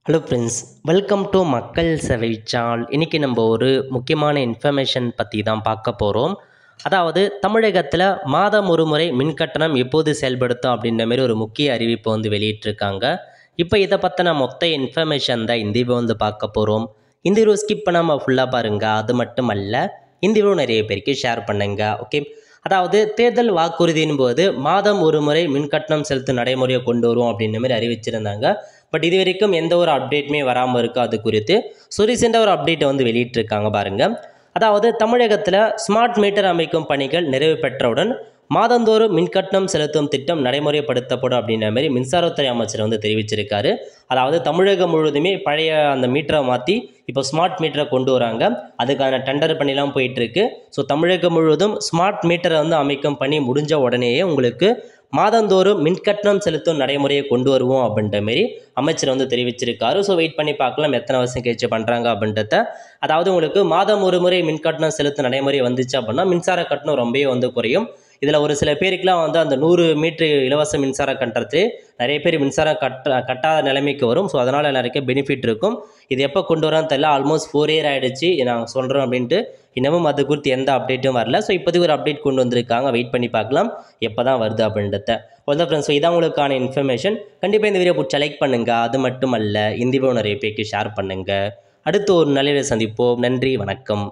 Hello friends, welcome to மக்கள் சேவை channel. இன்றைக்கி நம்ம ஒரு முக்கியமான இன்ஃபர்மேஷன் பற்றி தான் பார்க்க போகிறோம். அதாவது தமிழகத்தில் மாதம் ஒரு முறை மின்கட்டணம் எப்போது செயல்படுத்தும் அப்படின்ற மாதிரி ஒரு முக்கிய அறிவிப்பை வெளியிட்டிருக்காங்க. இப்போ இதை பற்றின மொத்த இன்ஃபர்மேஷன் தான் இந்த வீடியோ பார்க்க போகிறோம். இந்த வீடியோ ஸ்கிப் பண்ணாமல் ஃபுல்லாக பாருங்கள். அது மட்டும் அல்ல, இந்த வீடியோ நிறைய பேருக்கு ஷேர் பண்ணுங்க. ஓகே, அதாவது தேர்தல் வாக்குறுதியின் போது மாதம் ஒரு முறை மின்கட்டணம் செலுத்தும் நடைமுறையை கொண்டு வரும் அப்படின்ற மாதிரி அறிவிச்சிருந்தாங்க. பட் இது வரைக்கும் எந்த ஒரு அப்டேட்டுமே வராமல் இருக்குது. அது குறித்து ரீசெண்டாக ஒரு அப்டேட்டை வெளியிட்டிருக்காங்க பாருங்கள். அதாவது தமிழகத்தில் ஸ்மார்ட் மீட்டர் அமைக்கும் பணிகள் நிறைவு பெற்றவுடன் மாதந்தோறும் மின்கட்டணம் செலுத்தும் திட்டம் நடைமுறைப்படுத்தப்படும் அப்படின்ற மாதிரி மின்சாரத்துறை அமைச்சர் தெரிவிச்சிருக்காரு. அதாவது தமிழகம் முழுவதுமே பழைய அந்த மீட்டரை மாற்றி இப்போ ஸ்மார்ட் மீட்டரை கொண்டு வராங்க. அதுக்கான டெண்டர் பண்ணிலாம் போயிட்டுருக்கு. ஸோ தமிழகம் முழுவதும் ஸ்மார்ட் மீட்டரை அமைக்கும் பணி முடிஞ்ச உடனேயே உங்களுக்கு மாதந்தோறும் மின்கட்டணம் செலுத்தும் நடைமுறையை கொண்டு வருவோம் அப்படின்ற மாரி அமைச்சர் தெரிவிச்சிருக்காரு. ஸோ வெயிட் பண்ணி பார்க்கலாம் எத்தனை வருஷம் கழிச்சு பண்ணுறாங்க அப்படின்றத. அதாவது உங்களுக்கு மாதம் ஒரு முறை மின்கட்டணம் செலுத்தும் நடைமுறை வந்துச்சு அப்படின்னா மின்சார கட்டணம் ரொம்பவே குறையும். இதில் ஒரு சில பேருக்குலாம் அந்த 100 மீட்ரு இலவச மின்சாரம் கட்டுறது நிறைய பேர் மின்சாரம் கட்டாத நிலைமைக்கு வரும். ஸோ அதனால் நிறைய பெனிஃபிட் இருக்கும். இது எப்போ கொண்டு வரான்னு தெரியல. ஆல்மோஸ்ட் 4 இயர் ஆகிடுச்சு நாங்கள் சொல்கிறோம் அப்படின்ட்டு. இன்னமும் அது குறித்து எந்த அப்டேட்டும் வரல. ஸோ இப்போதைக்கு ஒரு அப்டேட் கொண்டு வந்திருக்காங்க. வெயிட் பண்ணி பார்க்கலாம் எப்போ தான் வருது அப்படின்றத. ஒருதான் ஃப்ரெண்ட்ஸ், ஸோ இதான் உங்களுக்கான இன்ஃபர்மேஷன். கண்டிப்பாக இந்த வீடியோ பிடிச்ச லைக் பண்ணுங்கள். அது மட்டும் அல்ல, இந்த வீடியோ நிறைய பேருக்கு ஷேர் பண்ணுங்கள். அடுத்து ஒரு நல்ல சந்திப்போம். நன்றி, வணக்கம்.